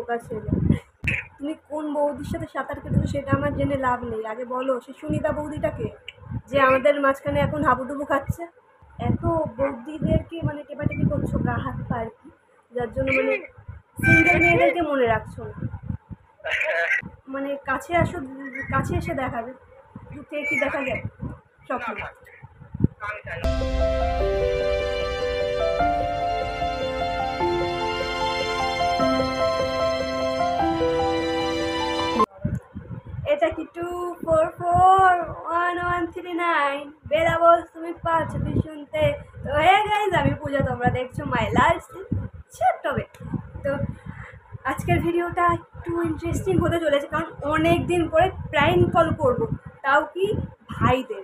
বোকা ছেলে। তুমি কোন বৌদির সাথে সাঁতার কেটেছো সেটা আমার জেনে লাভ নেই, আগে বলো সে সুনিতা বৌদিটাকে যে আমাদের মাঝখানে এখন হাবুডুবু খাচ্ছে। এত বৌদিদেরকে মানে টেপাটেপি করছো গা হাত পা আর কি, যার জন্য মানে সিঙ্গেল মেয়েদেরকে মনে রাখছো না। মানে কাছে আসো, কাছে এসে দেখাবে, দূর থেকে কি দেখা যায় স্বপ্ন। এটা কি 2441139 বেরাবো তুমি পাচ্ছ শুনতে। তো হে গাইজ, আমি পূজা, তোমরা দেখছো মাই লাইফ ছোট্টবে। তো আজকের ভিডিওটা একটু ইন্টারেস্টিং হতে চলেছে, কারণ অনেক দিন পরে প্র্যাঙ্ক কল করবো, তাও কি ভাইদের।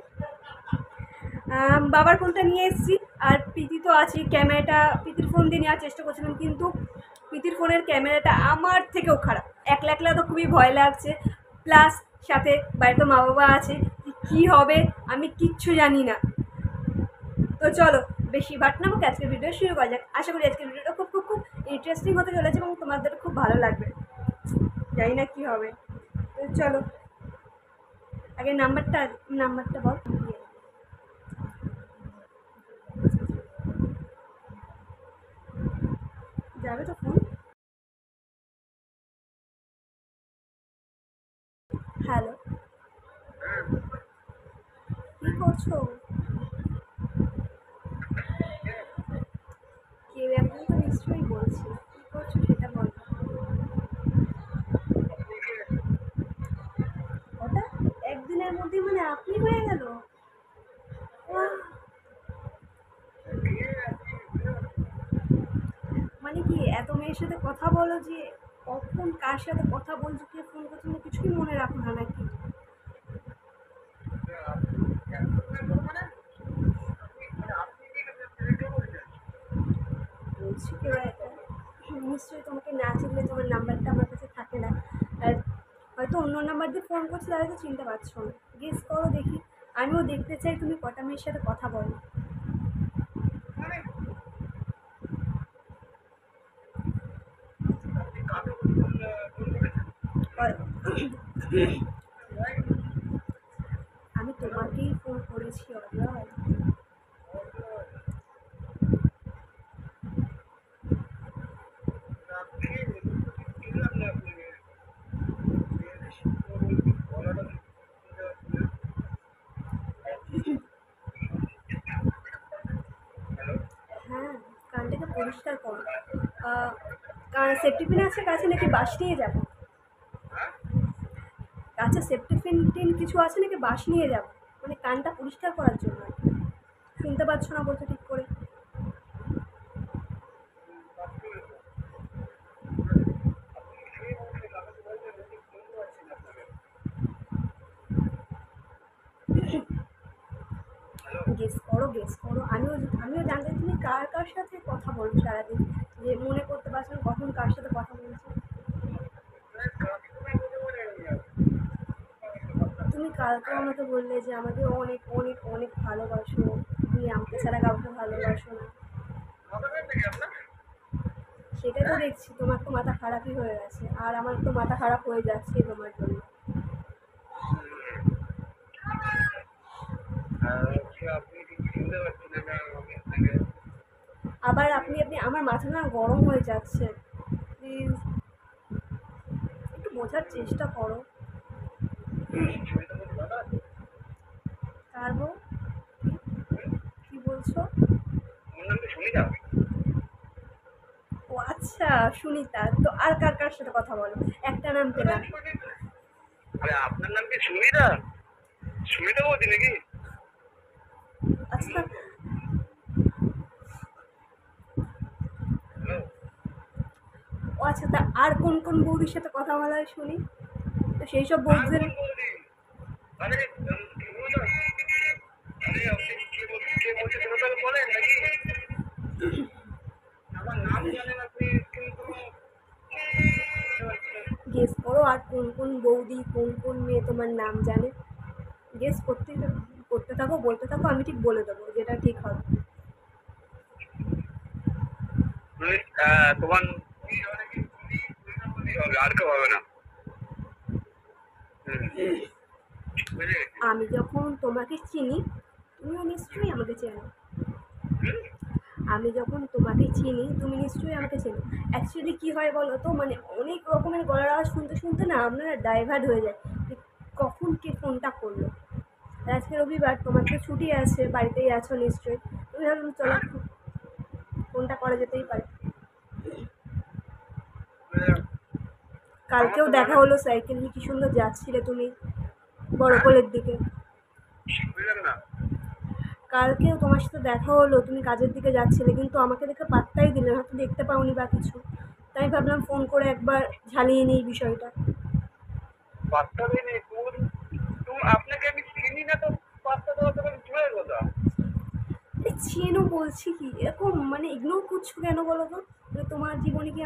বাবার ফোনটা নিয়ে এসেছি, আর প্রীতি তো আছে, ক্যামেরাটা প্রীতির ফোন দিয়ে নেওয়ার চেষ্টা করছিলাম, কিন্তু প্রীতির ফোনের ক্যামেরাটা আমার থেকেও খারাপ। একলা একলা তো খুবই ভয় লাগছে, প্লাস সাথে বাড়িতে মা বাবা আছে, কী হবে আমি কিচ্ছু জানি না। তো চলো বেশি বাট না আমাকে আজকের ভিডিও শুরু করা যাক। আশা করি আজকের ভিডিওটা খুব খুব খুব ইন্টারেস্টিং হতে চলেছে এবং তোমাদের খুব ভালো লাগবে, জানি না কী হবে। তো চলো আগে নাম্বারটা বল। যাবে তো ফোন। হ্যালো, কী করছো? কেউ একজন তো নিশ্চয়ই বলছি, কী করছো সেটা বল। ওটা একদিনের মধ্যে মানে আপনি হয়ে গেল? মানে কি এত মেয়ের সাথে কথা বলো যে কখন কার সাথে কথা বলছো, কে ফোন করছো, না কিছুই মনে রাখো না নাকি? বলছি কেউ নিশ্চয়ই তোমাকে না চিনলে তোমার নাম্বারটা আমার কাছে থাকে না, আর হয়তো অন্য নাম্বার দিয়ে ফোন করছো, তাহলে তো চিনতে পারছো না। গেস করো দেখি, আমিও দেখতে চাই তুমি কটা মেয়ের সাথে কথা বলো। আমি তোমাকেই ফোন করেছি অজয়। হ্যাঁ, কানটাকে পরিষ্কার করো। সেফটি পিন আছে কাছে নাকি বাস নিয়ে যাবো? কাছে সেফটি পিন কিছু আছে নাকি বাস নিয়ে যাবো? মানে কানটা পরিষ্কার করার জন্য। শুনতে পাচ্ছ না বলছো ঠিক করে? গেস করো, গেস করো। আমিও জানতে তুমি কার কার সাথে কথা বলো সারাদিন, যে মনে করতে পারছো না কখন কার সাথে কথা বলছো। তুমি কালকে আমাকে বললে যে আমাকে অনেক অনেক অনেক ভালোবাসো, তুমি আমাকে ছাড়া কাউকে ভালোবাসো না। সেটাই তো দেখছি, তোমার তো মাথা খারাপই হয়ে গেছে, আর আমার তো মাথা খারাপ হয়ে যাচ্ছে তোমার জন্য। আবার আপনি আমার মাথা না গরম হয়ে যাচ্ছে, প্লিজ একটু বোঝার চেষ্টা করো। কার বউ? কি বলছো? ও আচ্ছা, সুনিতা। তো আর কার কার সাথে কথা বলো, একটা নাম পেলাম। আপনার নাম কি সুমিতা? সুমিতা বৌদি নাকি? আচ্ছা, ও আচ্ছা, তা আর কোন কোন বৌদির সাথে কথা বলা হয় শুনি, তো সেই সব বৌদিদের। গেস করো আর কোন কোন বৌদি, কোন কোন মেয়ে তোমার নাম জানে। গেস করতে থাকো, বলতে থাকো, আমি ঠিক বলে দেবো যেটা ঠিক হবে। তোমার হবে, আর কেউ হবে না। বুঝে গেছি। আমি যখন তোমাকে চিনি তুমিও নিশ্চয়ই আমাকে চেনো। হুম? আমি যখন তোমাকে চিনি তুমি নিশ্চয়ই আমাকে চেনো। অ্যাকচুয়ালি কী হয় বলো তো, মানে অনেক রকমের গলার আওয়াজ শুনতে শুনতে না আপনারা ডাইভার্ট হয়ে যায় যে কখন কে ফোনটা করলো। আর আজকে রবিবার, তোমার তো ছুটি আছে, বাড়িতেই আছো নিশ্চয়ই। তুমি ভাবলাম চলো ফোনটা করা যেতেই পারে। কালকেও দেখা হলো, সাইকেল নিয়ে কি সুন্দর যাচ্ছিলে তুমি বড়কোলের দিকে। বুঝলেন না? কালকেও তোমার সাথে দেখা হলো, তুমি কাজের দিকে যাচ্ছিলে, কিন্তু আমাকে দেখে পাত্তাই দিলে না, হয়তো দেখতে পাওনি বা কিছু। তাই ভাবলাম ফোন করে একবার ঝালিয়ে নিই বিষয়টা। পাত্তা দিইনি, আপনাকে আমি চিনি না তো পাত্তা দেওয়া তো দূরের কথা। চেনো বলছি কি, এরকম মানে ইগনোর করছো কেন বলো তো? মানে তোমার জীবনে কি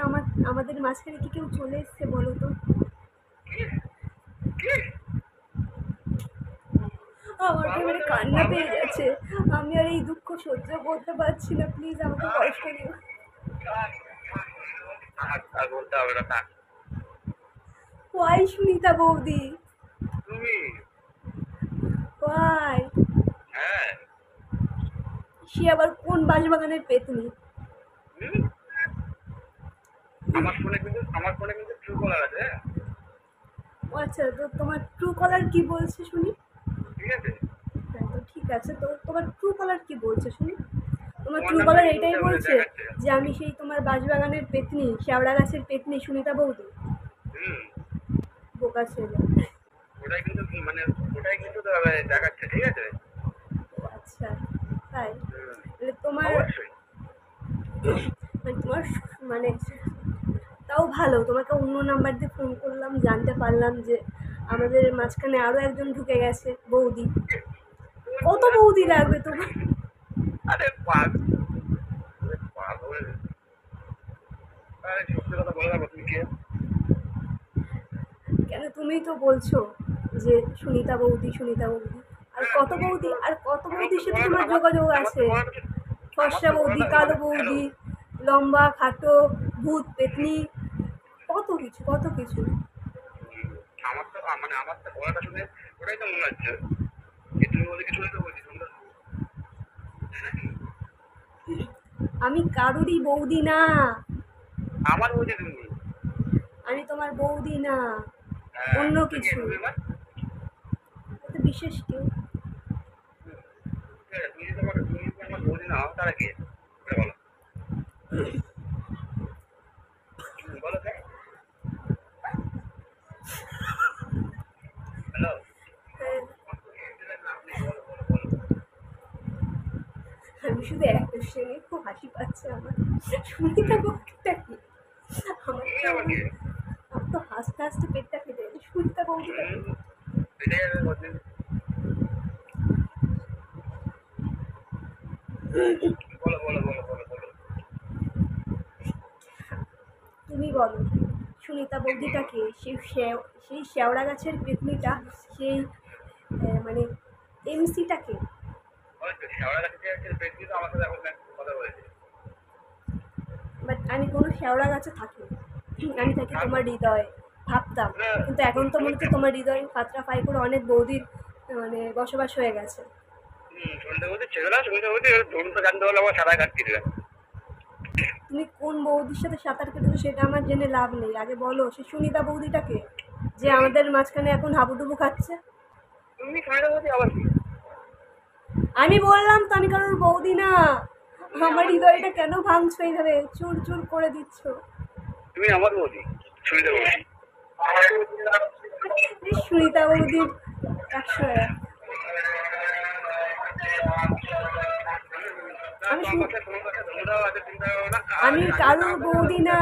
আমাদের মাঝখানে কি কেউ চলে এসছে বলো তো? কি? আমাকে মানে কান্না পেয়ে যাচ্ছে, আমি আর এই দুঃখ সহ্য করতে পারছি না, প্লিজ আমাকে কষ্ট দিও। আর বলতে হবে না, থাক। ওয়াই সুনিতা বৌদি, তুমি? ওয়াই? হ্যাঁ। সে আবার কোন বাঁশবাগানের পেতনি? হুম? আমার ফোনে কিন্তু ট্রু কলার আছে। ও আচ্ছা, তো তোমার ট্রু কলার কি বলছে শুনি? ঠিক আছে। হ্যাঁ, তো ঠিক আছে, তো তোমার ট্রু কলার কি বলছে শুনি? তোমার তোমার ট্রু নামটা কলার কি এটাই বলতে হবে, বলছে দেখাচ্ছে। যে আমি সেই তোমার বাঁশবাগানের পেতনি, শেওড়া গাছের পেতনি সুনিতা বৌদি? হুম। বোকা ছেলে। ওটাই কিন্তু দেখাচ্ছে, ঠিক আছে। ও আচ্ছা, তাই? হুম। তাহলে তোমার অবশ্যই। তোমার মানে তাও ভালো, তোমাকে অন্য নাম্বার দিয়ে ফোন করলাম, জানতে পারলাম যে আমাদের মাঝখানে আরও একজন ঢুকে গেছে, বৌদি। কত বৌদি লাগবে তোমার? আরে পাগল। আরে সত্যি কথা বলে রাখো, তুমি কে? কেন, তুমিই তো বলছো যে সুনিতা বৌদি, সুনিতা বৌদি। আর কত বৌদি, আর কত বৌদির সাথে তোমার যোগাযোগ আছে? ফর্সা বৌদি, কালো বৌদি, লম্বা খাটো, ভূত পেতনি, কত কিছু কত কিছু। আমার তো গলাটা শুনে ওটাই তো মনে হচ্ছে যে তুমি ওদেরকে শুনে তো বলছি সুন্দর। আমি কারোরই বৌদি না। আমার বলছি তুমি। আমি তোমার বৌদি না, হ্যাঁ, অন্য তুমি কে? কিছু। তুমি আমার? এত বিশেষ কেউ। তুমি যদি আমার বৌদি না হও, তারা কে? বলো। বলো স্যার। হ্যালো। হ্যাঁ, আমি শুধু এক কোশ্চেনে খুব হাসি পাচ্ছে আমার, সুনিতা বৌদিটা কি? আমার তুমি তো আমাকে। আমার তো হাসতে হাসতে পেটটা ফেটে যাচ্ছে, সুনিতা বৌদিটা কি? ফিরে যাবে বলছেন। বলো বলো বলো বলো বলো। তুমি বলো, সুনিতা বৌদিটা কে? সেই শেওড়া গাছের পেতনিটা, সেই মানে এমসিটা কে? ওই তো শেওড়া গাছে ব্যক্তি তো আমার সাথে এখন কথা বলেছে। বাট আমি কোনো শেওড়া গাছে থাকি না। আমি থাকি তোমার হৃদয়ে, ভাবতাম। কিন্তু এখন তো মনে হচ্ছে তোমার হৃদয়ে ফাতরা ফাই করে অনেক বৌদির মানে বসবাস হয়ে গেছে। শুনতে বলতে ছেলে না, শুনতে বলতে ধরুন তো জানতে পারলে আমার সাঁতার কাটতে দিলে। তুমি কোন বৌদির সাথে সাঁতার কেটেছো সেটা আমার জেনে লাভ নেই, আগে বলো সে সুনিতা বৌদিটাকে যে আমাদের মাঝখানে এখন হাবুডুবু খাচ্ছে। তুমি শুনতে বলতে আবার কি? আমি বললাম তো আমি কারোর বৌদি না। আমার হৃদয়টা কেন ভাঙছো এইভাবে, চুর চুর করে দিচ্ছ? তুমি আমার বৌদি, শুনতে বলছি। সুনিতা বৌদির 100 আমি আমি কারোর বৌদি না।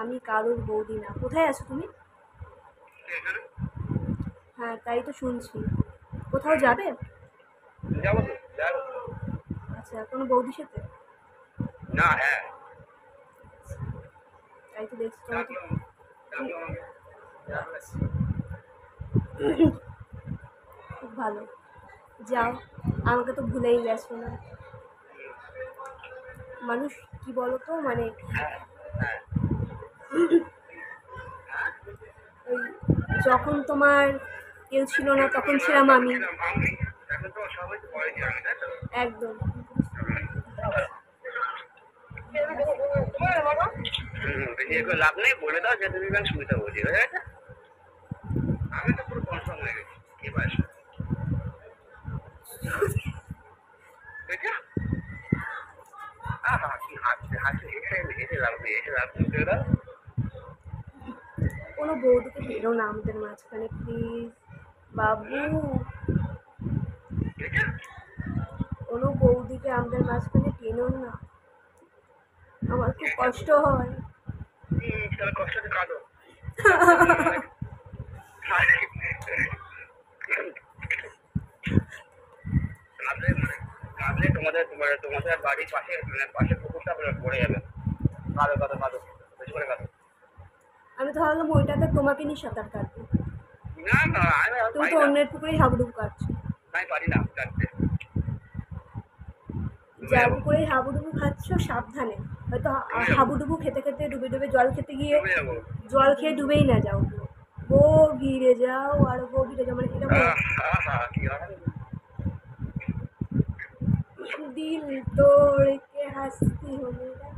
আমি কারোর বৌদি না। কোথায় আছো তুমি? হ্যাঁ, তাই তো শুনছি। কোথাও যাবে? যাবো তো, যাবো। আচ্ছা, কোনো বৌদির সাথে? না, হ্যাঁ। তাই তো দেখছি তোমার তো। খুব ভালো, যাও, আমাকে তো ভুলেই গেছো না। মানুষ কি বলতো মানে হ্যাঁ হ্যাঁ ওই যখন তোমার কেউ ছিল না তখন ছিলাম আমি। আমি এখন তো সবাই পরে আমি তাই তো একদম। বেশি করে লাভ নেই, বলে দাও যে তুমি গান শুনতে বলছি, হয়ে গেছে। আমি তো পুরো কনফার্ম হয়ে গেছি এবার দেখো। কি হাসছে হাসছে, এসে লাভ নেই, এসে লাভ নেই, বলে দাও। কোনো বৌদিকে পেরো না আমাদের মাঝখানে প্লিজ বাবু। দেখো কোনো বৌদিকে আমাদের মাঝখানে টেনো না, আমার খুব কষ্ট হয়। তাহলে কষ্টতে কাঁদো। কাঁদলে কাঁদলে তোমাদের বাড়ির পাশে পাশে পুকুরটা পড়ে যাবে। কাঁদো কাঁদো কাঁদো, বেশি করে কাঁদো। আমি তো ভাবলাম ওইটাতে তোমাকে নিয়ে সাঁতার কাটবো, না না আমি তুমি পারি তো না, অন্যের পুকুরেই হাবুডুবু কাটছো। আমি পারি না কাঁদতে। যার পুকুরেই হাবুডুবু খাচ্ছ সাবধানে, হয়তো হাবুডুবু খেতে খেতে ডুবে ডুবে জল খেতে গিয়ে ডুবে যাবো। জল খেয়ে ডুবেই না যাও, গভীরে যাও আর গভীরে যাও, মানে এরকম কি হয়? দিল তোড় के हंसती हो मेरा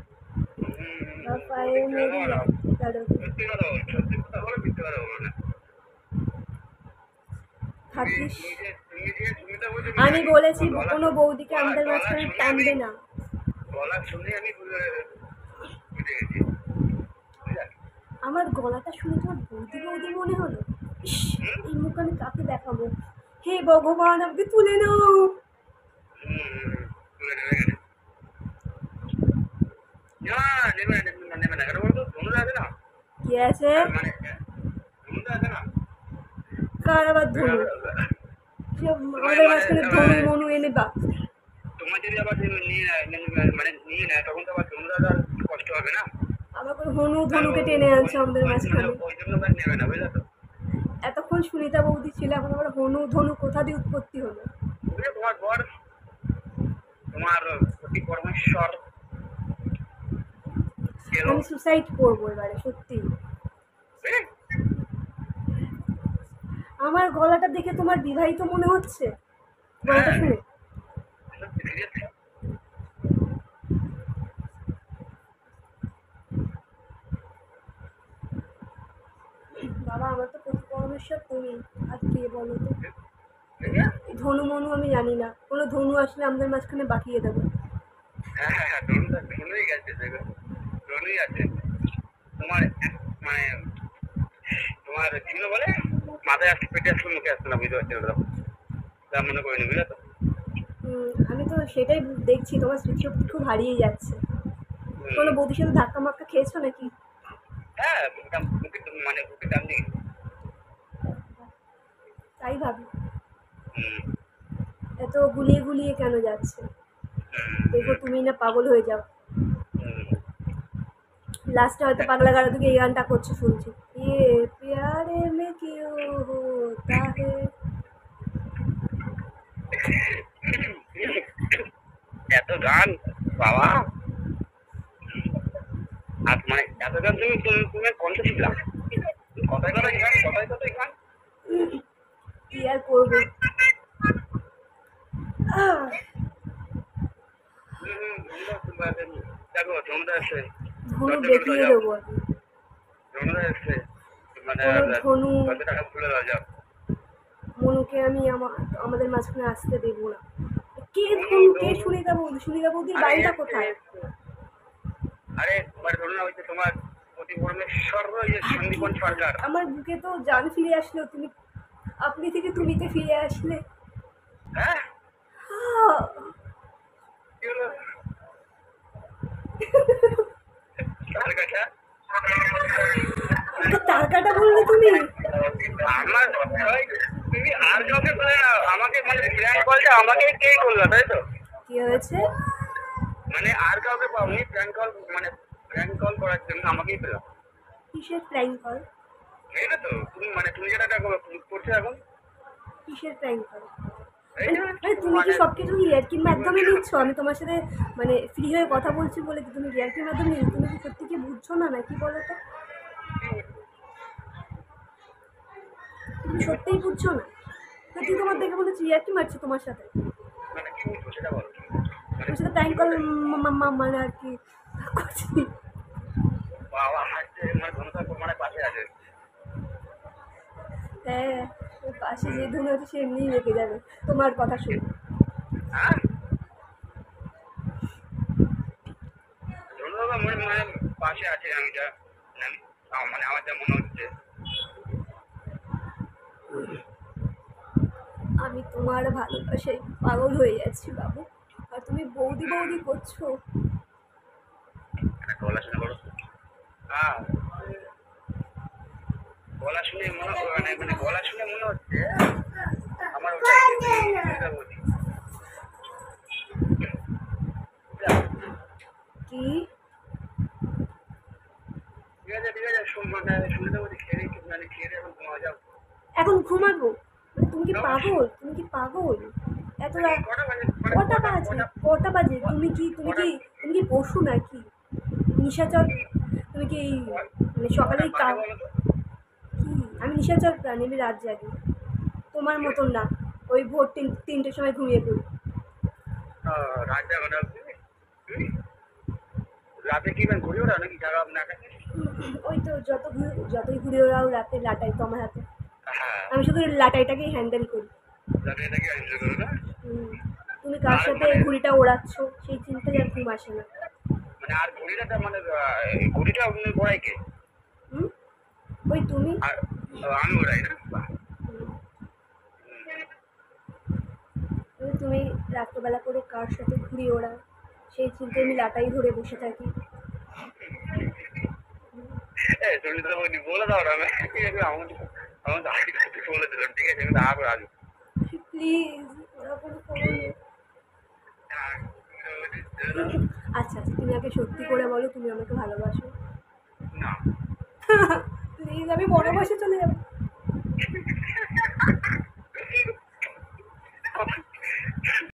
वफाए मेरी याद करोगे। সত্যি কথা বলো, সত্যি কথা বলো, মিথ্যে কথা বলো না। থাকিস। তুমি যে শুনতে বলছো, আমি বলেছি কোনো বৌদিকে গলা- আমাদের গলা মাঝখানে শুনে টানবে না। গলা শুনে আমি বুঝে গেছি, বুঝলে? আমার গলাটা শুনে তোমার বৌদি বৌদি মনে হলো। ইস, এই মুখ আমি কাকে দেখাবো, হে ভগবান আমাকে তুলে নাও। তুলে নেবে গেলে না, নেবে না কেন বলতো? ধনুরা আছে না, কি আছে? মানে ধনুরা আছে না, কার আবার ধনু? সে আমাদের মাঝখানে ধনু মনু এনে বা তোমার যদি আবার নিয়ে নেয়, মানে নিয়ে নেয়, তখন তো আবার ধনুরা কষ্ট হবে না। আমাকে হনু ধনুকে টেনে আনছে আমাদের মাঝখানে। ওই জন্য নেবে না, বুঝলে তো? এতক্ষণ সুনিতা বৌদি ছিল, এখন আবার হনু ধনু কোথা দিয়ে উৎপত্তি হলো? বুঝলে, তোমার বর, তোমার প্রতি পরমেশ্বর এলো, আমি সুসাইড করবো এবারে সত্যি। বুঝলে? আমার গলাটা দেখে তোমার বিবাহিত মনে হচ্ছে গলাটা শুনে? সত্যি serious? বাবা আমার তো প্রতি পরমেশ্বর তুমি, আর কে বলো তো? বুঝলে? ধনু মনু আমি জানি না, কোনো ধনু আসলে আমাদের মাঝখানে বাকিয়ে দেবো। হ্যাঁ, ধনুই গেছে, দেখো ধনুই আছে তোমার, মানে তোমার যেগুলো বলে মাথায় আসতে, পেটে আসতে, মুখে আসতে না, বুঝতে পারছি না, তা মনে করিনি, বুঝলে তো? আমি তো সেটাই দেখছি, তোমার স্মৃতিশক্তি খুব হারিয়ে যাচ্ছে। কোনো বৌদির সাথে ধাক্কা মাক্কা খেয়েছো নাকি? হ্যাঁ, মানে বুকে টান দিয়ে গেছে। তাই ভাবি, হুম, এত গুলিয়ে গুলিয়ে কেন যাচ্ছে? দেখো তুমি না পাগল হয়ে যাও। হুম। লাস্টে হয়তো পাগলা গাড়া থেকে এই গানটা করছে শুনছি, ইয়ে প্যারে মে কিউ হোতা হে। এত গান বাবা, আর মানে এত গান তুমি তুমি কণ্ঠে শিখলাম, কথায় কথায় গান, কথায় কথায় গান। কি আর করবো। আহ, দেখো ধনুদা এসছে, ধনু দেখিয়ে দেবো আমি। ধনুদা এসছে, মানে কোনো ধনু কত টাকা খুলে দেওয়া যাও। মনুকে আমি আমাদের মাঝখানে আসতে দেবো না। কে ধনু? কে সুনিতা বৌদি? সুনিতা বৌদির বাড়িটা কোথায়? আরে তোমার ধরুন না, হচ্ছে তোমার প্রতি পরমেশ্বর সন্দীপন সরকার। আমার বুকে তো জান ফিরে আসলো, তুমি আপনি থেকে তুমিতে ফিরে আসলে। হ্যাঁ, আহ, কি হলো? কার কাছে? আমাকে তার কাটা বললে তুমি? আমার তুমি আর কাউকে বলে না, আমাকে মানে প্র্যাঙ্ক কলটা আমাকে কে করলো, তাই তো? কি হয়েছে? মানে আর কাউকে পাওনি প্র্যাঙ্ক কল, মানে প্র্যাঙ্ক কল করার জন্য আমাকেই পেলাম, কিসের প্র্যাঙ্ক কল? এই না তো? তুমি মানে তুমি যেটা করছো এখন, কিসের প্র্যাঙ্ক কল? এই যে মানে তুমি কি সব কিছু রিয়ার্কির মাধ্যমে নিচ্ছ? আমি তোমার সাথে মানে ফ্রি হয়ে কথা বলছি বলে কি তুমি রিয়ার্কির মাধ্যমে নিচ্ছ? তুমি কি সত্যি কি বুঝছো না নাকি বলো তো? তুমি সত্যিই বুঝছো না? সত্যি তোমার দেখে মনে হচ্ছে রিয়ার্কি মারছি তোমার সাথে। মানে কি বুঝবো সেটা বলো মানে তোমার সাথে প্র্যাঙ্ক কল মানে আর কি করছি। বাবা হাসছে মানে ধনুটা মানে পাশে আছে হ্যাঁ, ওর পাশে যে ধুনো আছে সে এমনিই রেগে যাবে তোমার কথা শুনে। হ্যাঁ ধনু বাবা মানে মানে পাশে আছে আমি যা মানে আমার যা মনে হচ্ছে আমি তোমার ভালোবাসায় পাগল হয়ে যাচ্ছি বাবু, আর তুমি বৌদি বৌদি করছো। একটা গলা শুনে বলো হ্যাঁ গলা শুনে মনে মানে মানে গলা শুনে মনে হচ্ছে আমার ওটাই চিন্তা বলি কি ঠিক আছে মানে শুনতে বলছি খেয়ে মানে খেয়ে এখন ঘুমা যাও এখন ঘুমাবো? তুমি কি পাগল? তুমি কি পাগল? এত রাত কটা বাজে কটা বাজে? কটা বাজে? তুমি কি পশু নাকি? নিশাচর? তুমি কি এই মানে সকালেই কাজ? কি আমি নিশাচর প্রাণী, আমি রাত জাগি তোমার মতন না। ওই ভোর তিনটের সময় ঘুমিয়ে পড়ি। রাত জাগো না রাতে কি মানে ঘুরে ওরা নাকি জাগা না কাছে ওই তো যতই ঘুরে ওরাও রাতে লাটাই তো আমার হাতে। হ্যাঁ আমি শুধু লাটাইটাকেই হ্যান্ডেল করি। রাতে নাকি এনজয় করো না হুম, তুমি কার সাথে ঘুড়িটা ওড়াচ্ছ সেই চিন্তায় আর ঘুম আসে না। মানে আর ঘুড়িটা মানে ঘুড়িটা আপনি ঘোড়াই কে হুম, ওই তুমি। আর আমি ওড়াই না বাহ। তুমি রাত্রবেলা করে কার সাথে ঘুড়ি ওড়াও সেই চিন্তায় আমি লাটাই ধরে বসে থাকি। তুমি তো বলে দাও না আমি আমার আগে বলে দিলাম ঠিক আছে আমি আগে আগে প্লিজ ওরকম করো না। আচ্ছা আচ্ছা, তুমি আগে সত্যি করে বলো তুমি আমাকে ভালোবাসো। না প্লিজ, আমি বড় বয়সে চলে যাবো।